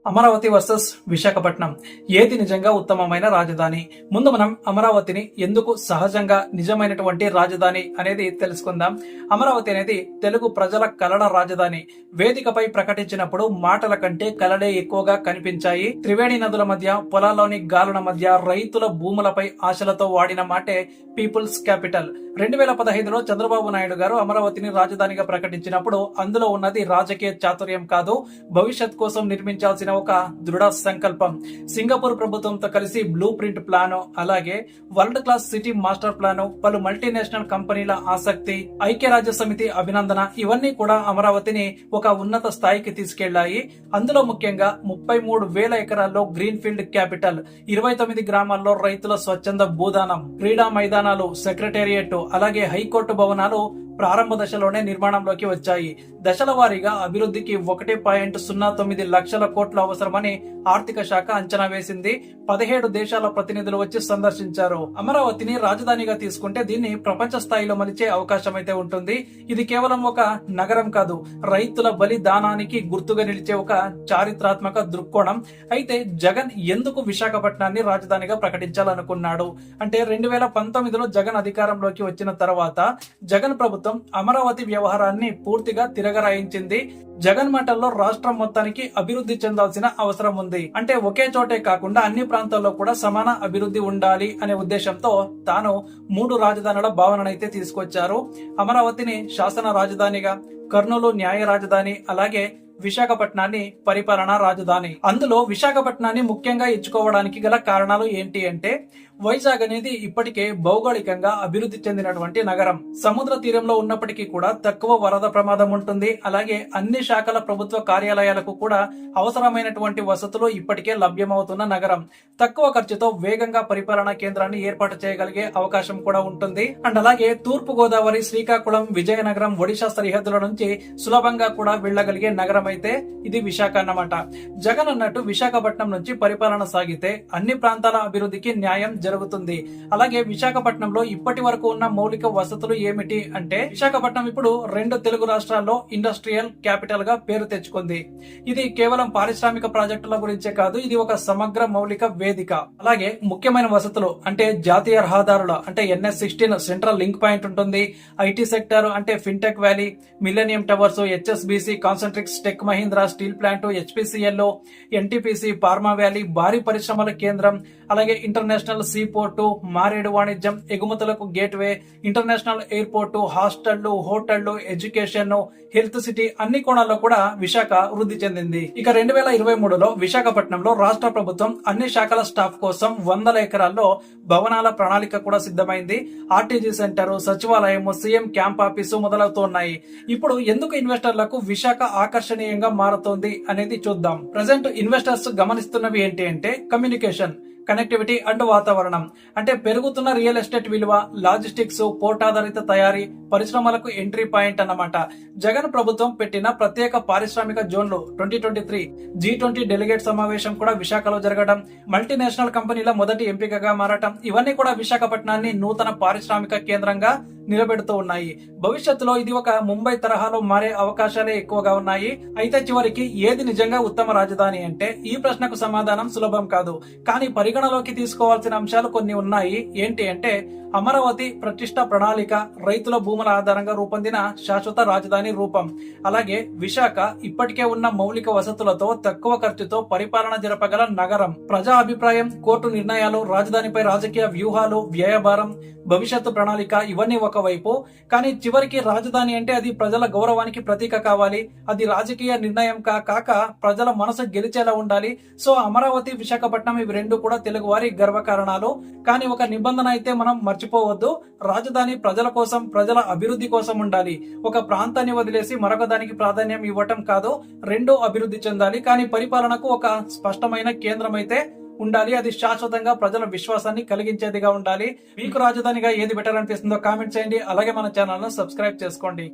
Amaravati versus Visakhapatnam ఏది నిజంగా ఉత్తమమైన రాజధాని? ముందు మనం అమరావతిని ఎందుకు సహజంగా నిజమైనటువంటి రాజధాని అనేది తెలుసుకుందాం. అమరావతి అనేది తెలుగు ప్రజల కలల రాజధాని. వేదికపై ప్రకటించినప్పుడు మాటల కంటే కలలే ఎక్కువగా కనిపించాయి. త్రివేణి నదుల మధ్య, పొలాల్లోని గాలుల మధ్య, రైతుల భూములపై ఆశలతో వాడిన మాటే పీపుల్స్ క్యాపిటల్. 2015లో చంద్రబాబు నాయుడు గారు అమరావతిని రాజధానిగా ప్రకటించినప్పుడు అందులో ఉన్నది రాజకీయ చాతుర్యం కాదు, భవిష్యత్ కోసం నిర్మించాల్సిన ఒక దృఢ సంకల్పం. సింగపూర్ ప్రభుత్వంతో కలిసి బ్లూ ప్రింట్ ప్లాన్, అలాగే world class city master plan, పలు మల్టీనేషనల్ కంపెనీల ఆసక్తి, ఐక్యరాజ్య సమితి అభినందన ఇవన్నీ కూడా అమరావతిని ఒక ఉన్నత స్థాయికి తీసుకెళ్లాయి. అందులో ముఖ్యంగా 33,000 ఎకరాల్లో గ్రీన్ ఫీల్డ్ క్యాపిటల్, 29 గ్రామాల్లో రైతుల స్వచ్ఛంద భూదానం, క్రీడా మైదానాలు, సెక్రటేరియట్, అలాగే హైకోర్టు భవనాలు ప్రారంభ దశలోనే నిర్మాణంలోకి వచ్చాయి. దశల వారీగా అభివృద్ధికి 1.09 లక్షల కోట్లు అవసరమని ఆర్థిక శాఖ అంచనా వేసింది. 17 దేశాల ప్రతినిధులు వచ్చి సందర్శించారు. అమరావతిని రాజధానిగా తీసుకుంటే దీన్ని ప్రపంచ స్థాయిలో మలిచే అవకాశం అయితే ఉంటుంది. ఇది కేవలం ఒక నగరం కాదు, రైతుల బలిదానానికి గుర్తుగా నిలిచే ఒక చారిత్రాత్మక దృక్కోణం. అయితే జగన్ ఎందుకు విశాఖపట్నాన్ని రాజధానిగా ప్రకటించాలనుకున్నాడు అంటే 2019లో జగన్ అధికారంలోకి వచ్చిన తర్వాత జగన్ ప్రభుత్వం అమరావతి వ్యవహారాన్ని పూర్తిగా తిరగరాయించింది. జగన్ మాటల్లో రాష్ట్రం మొత్తానికి అభివృద్ధి చెందాల్సిన అవసరం ఉంది. అంటే ఒకే చోటే కాకుండా అన్ని ప్రాంతాల్లో కూడా సమాన అభివృద్ధి ఉండాలి అనే ఉద్దేశంతో తాను 3 రాజధానుల భావననైతే తీసుకొచ్చారు. అమరావతిని శాసన రాజధానిగా, కర్నూలు న్యాయ రాజధాని, అలాగే విశాఖపట్నాన్ని పరిపాలనా రాజధాని. అందులో విశాఖపట్నాన్ని ముఖ్యంగా ఎంచుకోవడానికి గల కారణాలు ఏంటి అంటే, వైజాగ్ అనేది ఇప్పటికే భౌగోళికంగా అభివృద్ధి చెందినటువంటి నగరం. సముద్ర తీరంలో ఉన్నప్పటికీ కూడా తక్కువ వరద ప్రమాదం ఉంటుంది. అలాగే అన్ని శాఖల ప్రభుత్వ కార్యాలయాలకు కూడా అవసరమైనటువంటి వసతులు ఇప్పటికే లభ్యమవుతున్న నగరం. తక్కువ ఖర్చుతో వేగంగా పరిపాలనా కేంద్రాన్ని ఏర్పాటు చేయగలిగే అవకాశం కూడా ఉంటుంది. అండ్ అలాగే తూర్పు గోదావరి, శ్రీకాకుళం, విజయనగరం, ఒడిశా సరిహద్దుల నుంచి సులభంగా కూడా వెళ్లగలిగే నగరం అయితే ఇది విశాఖ అన్నమాట. జగన్ అన్నట్టు విశాఖపట్నం నుంచి పరిపాలన సాగితే అన్ని ప్రాంతాల అభివృద్ధికి న్యాయం జరుగుతుంది. అలాగే విశాఖపట్నంలో ఇప్పటి వరకు ఉన్న మౌలిక వసతులు ఏమిటి అంటే, విశాఖపట్నం ఇప్పుడు 2 తెలుగు రాష్ట్రాల్లో ఇండస్ట్రియల్ క్యాపిటల్ గా పేరు తెచ్చుకుంది. ఇది కేవలం పారిశ్రామిక ప్రాజెక్టుల గురించే కాదు, ఇది ఒక సమగ్ర మౌలిక వేదిక. అలాగే ముఖ్యమైన వసతులు అంటే జాతీయ రహదారుల అంటే NH16 సెంట్రల్ లింక్ పాయింట్ ఉంటుంది. ఐటీ సెక్టర్ అంటే fintech valley, millennium towers, HSBC Concentrix, tech Mahindra steel plant, HPCL, NTPC, pharma valley, భారీ పరిశ్రమల కేంద్రం, అలాగే ఇంటర్నేషనల్ సీ పోర్టు, మారేడు వాణిజ్యం, ఎగుమతులకు గేట్వే, ఇంటర్నేషనల్ ఎయిర్పోర్టు, హాస్టళ్లు, హోటళ్లు, ఎడ్యుకేషన్, హెల్త్ సిటీ అన్ని కోణాల్లో కూడా విశాఖ వృద్ధి చెందింది. ఇక 2023లో విశాఖపట్నంలో రాష్ట్ర ప్రభుత్వం అన్ని శాఖల స్టాఫ్ కోసం 100 ఎకరాల్లో భవనాల ప్రణాళిక కూడా సిద్ధమైంది. ఆర్టీజీ సెంటర్, సచివాలయం, సీఎం క్యాంప్ ఆఫీసు మొదలవుతున్నాయి. ఇప్పుడు ఎందుకు ఇన్వెస్టర్లకు విశాఖ ఆకర్షణీయంగా మారుతోంది అనేది చూద్దాం. ప్రజెంట్ ఇన్వెస్టర్స్ గమనిస్తున్నవి ఏంటి అంటే, కమ్యూనికేషన్, కనెక్టివిటీ అండ్ వాతావరణం. అంటే పెరుగుతున్న రియల్ ఎస్టేట్ విలువ, లాజిస్టిక్స్, పోర్ట్ ఆధారిత తయారీ, పరిశ్రమలకు ఎంట్రీ పాయింట్ అన్నమాట. జగన్ ప్రభుత్వం పెట్టిన ప్రత్యేక పారిశ్రామిక జోన్లు 2023 G20 డెలిగేట్ సమావేశం కూడా విశాఖలో జరగడం, మల్టీనేషనల్ కంపెనీల మొదటి ఎంపికగా మారటం, ఇవన్నీ కూడా విశాఖపట్నాన్ని నూతన పారిశ్రామిక కేంద్రంగా నిలబెడుతూ ఉన్నాయి. భవిష్యత్తులో ఇది ఒక ముంబై తరహాలో మారే అవకాశాలే ఎక్కువగా ఉన్నాయి. అయితే చివరికి ఏది నిజంగా ఉత్తమ రాజధాని అంటే, ఈ ప్రశ్నకు సమాధానం సులభం కాదు. కానీ పరిగణలోకి తీసుకోవాల్సిన అంశాలు కొన్ని ఉన్నాయి. ఏంటి అంటే, అమరావతి ప్రతిష్ట ప్రణాళిక, రైతుల భూముల ఆధారంగా రూపొందిన శాశ్వత రాజధాని రూపం, అలాగే విశాఖ ఇప్పటికే ఉన్న మౌలిక వసతులతో తక్కువ ఖర్చుతో పరిపాలన జరపగల నగరం, ప్రజా అభిప్రాయం, కోర్టు నిర్ణయాలు, రాజధానిపై రాజకీయ వ్యూహాలు, వ్యయభారం, భవిష్యత్తు ప్రణాళిక ఇవన్నీ ఒకవైపు. కానీ చివరికి రాజధాని అంటే అది ప్రజల గౌరవానికి ప్రతీక కావాలి. అది రాజకీయ నిర్ణయం కాక ప్రజల మనసు గెలిచేలా ఉండాలి. సో అమరావతి, విశాఖపట్నం ఇవి 2 కూడా తెలుగువారి గర్వకారణాలు. కానీ ఒక నిబంధన అయితే మనం మర్చిపోవద్దు, రాజధాని ప్రజల కోసం, ప్రజల అభివృద్ధి కోసం ఉండాలి. ఒక ప్రాంతాన్ని వదిలేసి మరొక దానికి ప్రాధాన్యం ఇవ్వటం కాదు. 2 అభివృద్ధి చెందాలి. కానీ పరిపాలనకు ఒక స్పష్టమైన కేంద్రం అయితే ఉండాలి. అది శాశ్వతంగా ప్రజల విశ్వాసాన్ని కలిగించేదిగా ఉండాలి. మీకు రాజధానిగా ఏది బెటర్ అనిపిస్తుందో కామెంట్ చేయండి. అలాగే మన ఛానల్ ను సబ్స్క్రైబ్ చేసుకోండి.